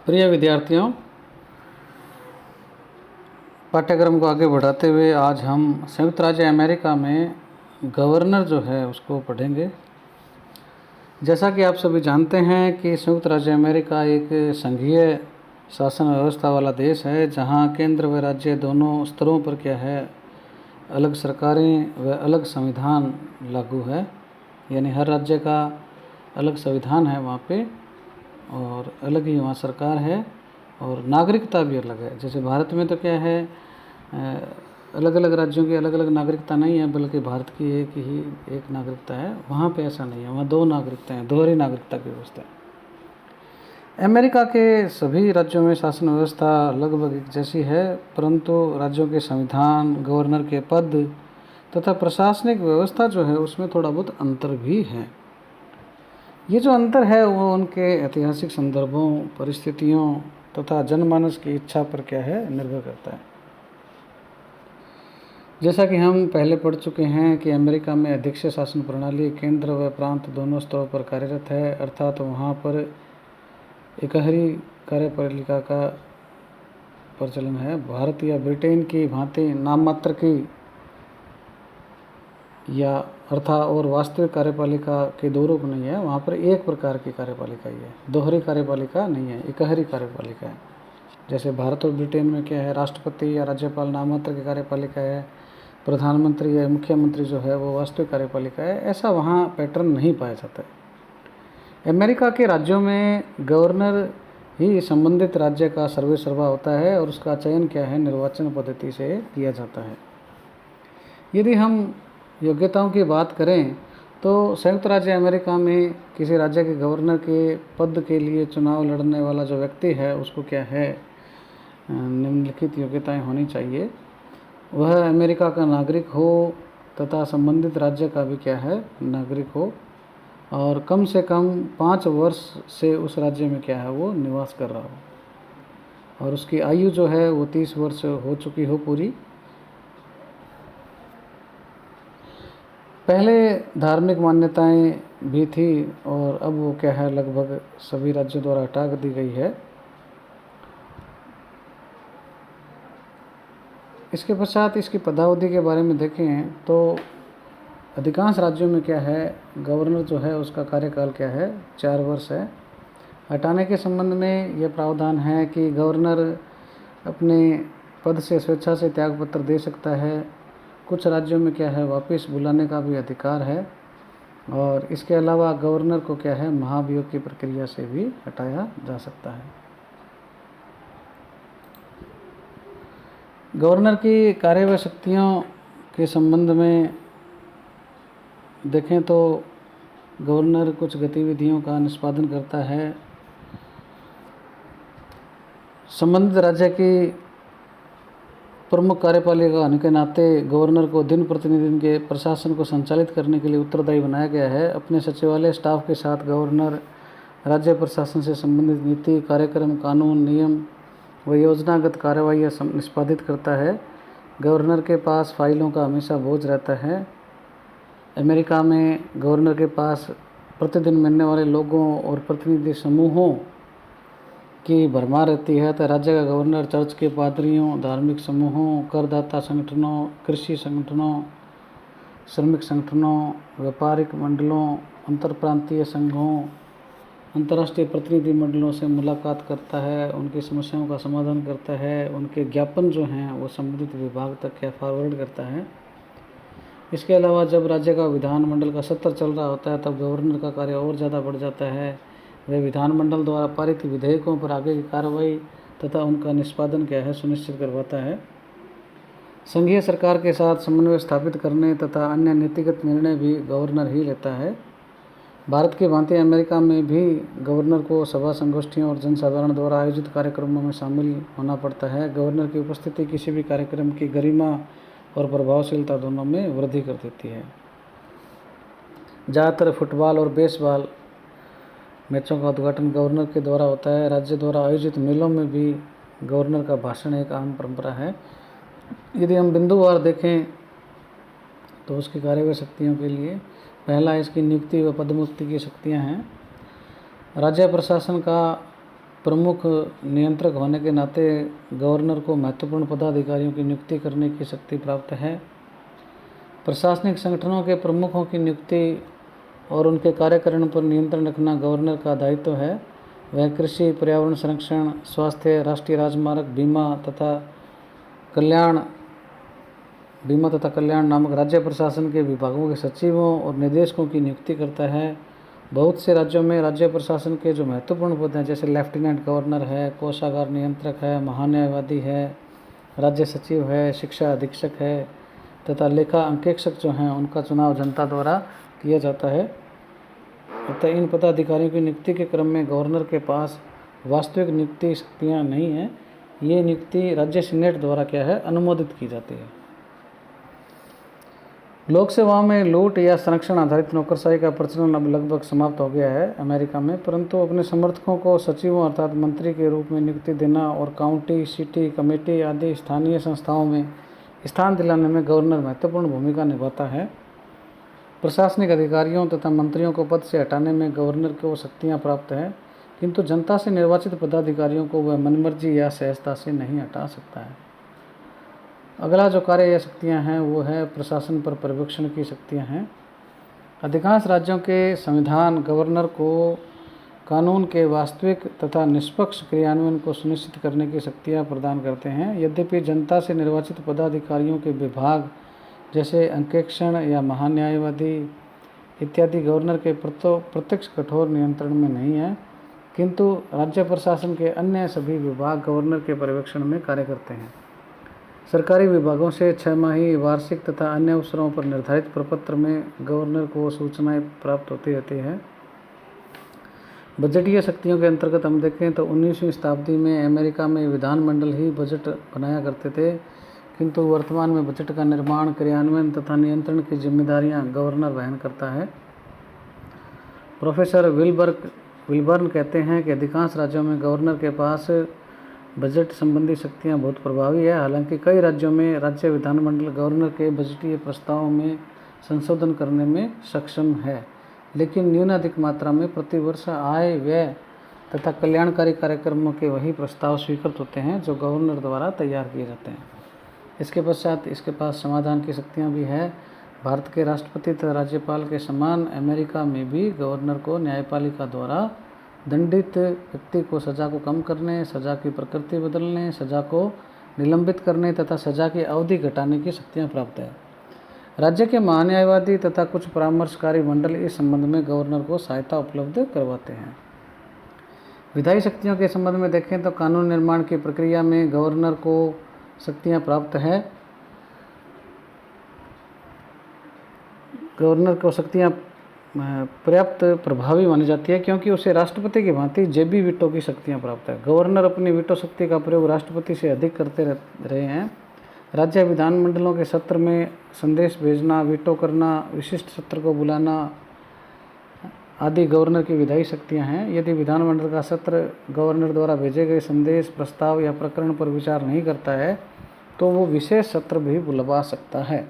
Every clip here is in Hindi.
प्रिय विद्यार्थियों, पाठ्यक्रम को आगे बढ़ाते हुए आज हम संयुक्त राज्य अमेरिका में गवर्नर जो है उसको पढ़ेंगे। जैसा कि आप सभी जानते हैं कि संयुक्त राज्य अमेरिका एक संघीय शासन व्यवस्था वाला देश है, जहां केंद्र व राज्य दोनों स्तरों पर क्या है अलग सरकारें व अलग संविधान लागू है। यानी हर राज्य का अलग संविधान है वहाँ पे और अलग ही वहाँ सरकार है और नागरिकता भी अलग है। जैसे भारत में तो क्या है अलग अलग राज्यों की अलग अलग नागरिकता नहीं है, बल्कि भारत की एक नागरिकता है। वहाँ पे ऐसा नहीं है, वहाँ दो नागरिकताएं, दोहरी नागरिकता की व्यवस्था है। अमेरिका के सभी राज्यों में शासन व्यवस्था लगभग एक जैसी है, परंतु राज्यों के संविधान, गवर्नर के पद तथा प्रशासनिक व्यवस्था जो है उसमें थोड़ा बहुत अंतर भी है। ये जो अंतर है वो उनके ऐतिहासिक संदर्भों, परिस्थितियों तथा जनमानस की इच्छा पर क्या है निर्भर करता है। जैसा कि हम पहले पढ़ चुके हैं कि अमेरिका में अध्यक्षीय शासन प्रणाली केंद्र व प्रांत दोनों स्तरों पर कार्यरत है, अर्थात वहाँ पर इकहरी कार्यपालिका का प्रचलन है। भारत या ब्रिटेन की भांति नाम मात्र की या अर्थात और वास्तविक कार्यपालिका के दो रूप नहीं है, वहाँ पर एक प्रकार की कार्यपालिका ही है, दोहरी कार्यपालिका नहीं है, इकहरी कार्यपालिका है। जैसे भारत और ब्रिटेन में क्या है राष्ट्रपति या राज्यपाल नाम मात्र की कार्यपालिका है, प्रधानमंत्री या मुख्यमंत्री जो है वो वास्तविक कार्यपालिका है। ऐसा वहाँ पैटर्न नहीं पाया जाता है। अमेरिका के राज्यों में गवर्नर ही संबंधित राज्य का सर्वेसर्वा होता है और उसका चयन क्या है निर्वाचन पद्धति से किया जाता है। यदि हम योग्यताओं की बात करें तो संयुक्त राज्य अमेरिका में किसी राज्य के गवर्नर के पद के लिए चुनाव लड़ने वाला जो व्यक्ति है उसको क्या है निम्नलिखित योग्यताएं होनी चाहिए। वह अमेरिका का नागरिक हो तथा संबंधित राज्य का भी क्या है नागरिक हो और कम से कम 5 वर्ष से उस राज्य में क्या है वो निवास कर रहा हो और उसकी आयु जो है वो 30 वर्ष हो चुकी हो पूरी। पहले धार्मिक मान्यताएं भी थी और अब वो क्या है लगभग सभी राज्यों द्वारा हटा दी गई है। इसके पश्चात इसकी पदावधि के बारे में देखें तो अधिकांश राज्यों में क्या है गवर्नर जो है उसका कार्यकाल क्या है 4 वर्ष है। हटाने के संबंध में यह प्रावधान है कि गवर्नर अपने पद से स्वेच्छा से त्यागपत्र दे सकता है। कुछ राज्यों में क्या है वापस बुलाने का भी अधिकार है और इसके अलावा गवर्नर को क्या है महाभियोग की प्रक्रिया से भी हटाया जा सकता है। गवर्नर की कार्य व शक्तियों के संबंध में देखें तो गवर्नर कुछ गतिविधियों का निष्पादन करता है। संबंधित राज्य की प्रमुख कार्यपालिका होने के नाते गवर्नर को दिन प्रतिदिन के प्रशासन को संचालित करने के लिए उत्तरदायी बनाया गया है। अपने सचिवालय स्टाफ के साथ गवर्नर राज्य प्रशासन से संबंधित नीति, कार्यक्रम, कानून, नियम व योजनागत कार्रवाइयाँ निष्पादित करता है। गवर्नर के पास फाइलों का हमेशा बोझ रहता है। अमेरिका में गवर्नर के पास प्रतिदिन मिलने वाले लोगों और प्रतिनिधि समूहों की भरमार रहती है। तो राज्य का गवर्नर चर्च के पादरियों, धार्मिक समूहों, करदाता संगठनों, कृषि संगठनों, श्रमिक संगठनों, व्यापारिक मंडलों, अंतरप्रांतीय संघों, अंतर्राष्ट्रीय प्रतिनिधि मंडलों से मुलाकात करता है, उनकी समस्याओं का समाधान करता है, उनके ज्ञापन जो हैं वो संबंधित विभाग तक क्या फॉरवर्ड करता है। इसके अलावा जब राज्य का विधानमंडल का सत्र चल रहा होता है तब गवर्नर का कार्य और ज़्यादा बढ़ जाता है। वह विधानमंडल द्वारा पारित विधेयकों पर आगे की कार्रवाई तथा उनका निष्पादन क्या है सुनिश्चित करवाता है। संघीय सरकार के साथ समन्वय स्थापित करने तथा अन्य नीतिगत निर्णय भी गवर्नर ही लेता है। भारत की भांति अमेरिका में भी गवर्नर को सभा, संगोष्ठियों और जनसाधारण द्वारा आयोजित कार्यक्रमों में शामिल होना पड़ता है। गवर्नर की उपस्थिति किसी भी कार्यक्रम की गरिमा और प्रभावशीलता दोनों में वृद्धि कर देती है। ज़्यादातर फुटबॉल और बेसबॉल मैचों का उद्घाटन गवर्नर के द्वारा होता है। राज्य द्वारा आयोजित मेलों में भी गवर्नर का भाषण एक आम परंपरा है। यदि हम बिंदुवार देखें तो उसकी कार्य व शक्तियों के लिए पहला इसकी नियुक्ति व पदमुक्ति की शक्तियां हैं। राज्य प्रशासन का प्रमुख नियंत्रक होने के नाते गवर्नर को महत्वपूर्ण पदाधिकारियों की नियुक्ति करने की शक्ति प्राप्त है। प्रशासनिक संगठनों के प्रमुखों की नियुक्ति और उनके कार्यकरण पर नियंत्रण रखना गवर्नर का दायित्व है। वह कृषि, पर्यावरण संरक्षण, स्वास्थ्य, राष्ट्रीय राजमार्ग, बीमा तथा कल्याण नामक राज्य प्रशासन के विभागों के सचिवों और निदेशकों की नियुक्ति करता है। बहुत से राज्यों में राज्य प्रशासन के जो महत्वपूर्ण पद हैं, जैसे लेफ्टिनेंट गवर्नर है, कोषागार नियंत्रक है, महान्यायवादी है, राज्य सचिव है, शिक्षा अधीक्षक है तथा लेखा अंकेक्षक जो हैं, उनका चुनाव जनता द्वारा किया जाता है। अतः इन पदाधिकारियों की नियुक्ति के क्रम में गवर्नर के पास वास्तविक नियुक्ति शक्तियाँ नहीं हैं। ये नियुक्ति राज्य सीनेट द्वारा क्या है, अनुमोदित की जाती है। लोक सेवाओं में लूट या संरक्षण आधारित नौकरशाही का प्रचलन अब लगभग समाप्त हो गया है अमेरिका में, परंतु अपने समर्थकों को सचिवों अर्थात मंत्री के रूप में नियुक्ति देना और काउंटी, सिटी, कमेटी आदि स्थानीय संस्थाओं में स्थान दिलाने में गवर्नर महत्वपूर्ण भूमिका निभाता है। प्रशासनिक अधिकारियों तथा मंत्रियों को पद से हटाने में गवर्नर को शक्तियाँ प्राप्त है, किंतु जनता से निर्वाचित पदाधिकारियों को वह मनमर्जी या सहजता से नहीं हटा सकता है। अगला जो कार्य या शक्तियाँ हैं वो है प्रशासन पर पर्यवेक्षण की शक्तियाँ हैं। अधिकांश राज्यों के संविधान गवर्नर को कानून के वास्तविक तथा निष्पक्ष क्रियान्वयन को सुनिश्चित करने की शक्तियाँ प्रदान करते हैं। यद्यपि जनता से निर्वाचित पदाधिकारियों के विभाग जैसे अंकेक्षण या महान्यायवादी इत्यादि गवर्नर के प्रत्यक्ष कठोर नियंत्रण में नहीं है, किंतु राज्य प्रशासन के अन्य सभी विभाग गवर्नर के पर्यवेक्षण में कार्य करते हैं। सरकारी विभागों से 6 माही, वार्षिक तथा अन्य अवसरों पर निर्धारित प्रपत्र में गवर्नर को सूचनाएं प्राप्त होती रहती है। बजटीय शक्तियों के अंतर्गत हम देखें तो 19वीं शताब्दी में अमेरिका में विधानमंडल ही बजट बनाया करते थे, किंतु वर्तमान में बजट का निर्माण, क्रियान्वयन तथा नियंत्रण की जिम्मेदारियां गवर्नर वहन करता है। प्रोफेसर विलबर्न कहते हैं कि अधिकांश राज्यों में गवर्नर के पास बजट संबंधी शक्तियां बहुत प्रभावी है। हालांकि कई राज्यों में राज्य विधानमंडल गवर्नर के बजटीय प्रस्तावों में संशोधन करने में सक्षम है, लेकिन न्यूनाधिक मात्रा में प्रतिवर्ष आय, व्यय तथा कल्याणकारी कार्यक्रमों के वही प्रस्ताव स्वीकृत होते हैं जो गवर्नर द्वारा तैयार किए जाते हैं। इसके पश्चात इसके पास समाधान की शक्तियाँ भी है। भारत के राष्ट्रपति तथा राज्यपाल के समान अमेरिका में भी गवर्नर को न्यायपालिका द्वारा दंडित व्यक्ति को सज़ा को कम करने, सज़ा की प्रकृति बदलने, सज़ा को निलंबित करने तथा सज़ा की अवधि घटाने की शक्तियाँ प्राप्त है। राज्य के महान्यायवादी तथा कुछ परामर्शकारी मंडल इस संबंध में गवर्नर को सहायता उपलब्ध करवाते हैं। विधायी शक्तियों के संबंध में देखें तो कानून निर्माण की प्रक्रिया में गवर्नर को शक्तियाँ प्राप्त है। गवर्नर को शक्तियाँ पर्याप्त प्रभावी मानी जाती है, क्योंकि उसे राष्ट्रपति की भांति जेबी वीटो की शक्तियाँ प्राप्त है। गवर्नर अपनी वीटो शक्ति का प्रयोग राष्ट्रपति से अधिक करते रहे हैं। राज्य विधानमंडलों के सत्र में संदेश भेजना, वीटो करना, विशिष्ट सत्र को बुलाना आदि गवर्नर की विधायी शक्तियाँ हैं। यदि विधानमंडल का सत्र गवर्नर द्वारा भेजे गए संदेश, प्रस्ताव या प्रकरण पर विचार नहीं करता है तो वो विशेष सत्र भी बुलवा सकता है।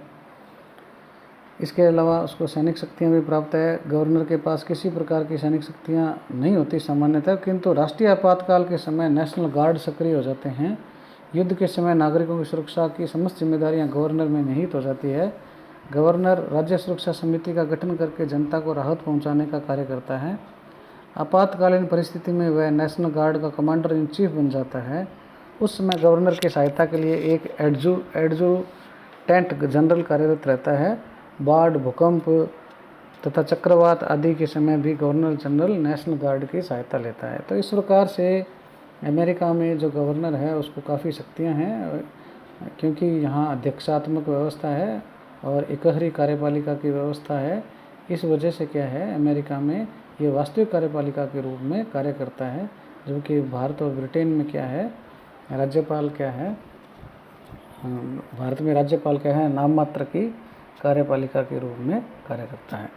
इसके अलावा उसको सैनिक शक्तियाँ भी प्राप्त है। गवर्नर के पास किसी प्रकार की सैनिक शक्तियाँ नहीं होती सामान्यतः, किंतु राष्ट्रीय आपातकाल के समय नेशनल गार्ड सक्रिय हो जाते हैं। युद्ध के समय नागरिकों की सुरक्षा की समस्त जिम्मेदारियाँ गवर्नर में निहित हो जाती है। गवर्नर राज्य सुरक्षा समिति का गठन करके जनता को राहत पहुँचाने का कार्य करता है। आपातकालीन परिस्थिति में वह नेशनल गार्ड का कमांडर इन चीफ बन जाता है। उस समय गवर्नर की सहायता के लिए एक एडजुटेंट जनरल कार्यरत रहता है। बाढ़, भूकंप तथा चक्रवात आदि के समय भी गवर्नर जनरल नेशनल गार्ड की सहायता लेता है। तो इस प्रकार से अमेरिका में जो गवर्नर है उसको काफ़ी शक्तियां हैं, क्योंकि यहाँ अध्यक्षात्मक व्यवस्था है और इकहरी कार्यपालिका की व्यवस्था है। इस वजह से क्या है, अमेरिका में ये वास्तविक कार्यपालिका के रूप में कार्य करता है, जबकि भारत और ब्रिटेन में क्या है, राज्यपाल क्या है, भारत में राज्यपाल क्या है, नाम मात्र की कार्यपालिका के रूप में कार्य करता है।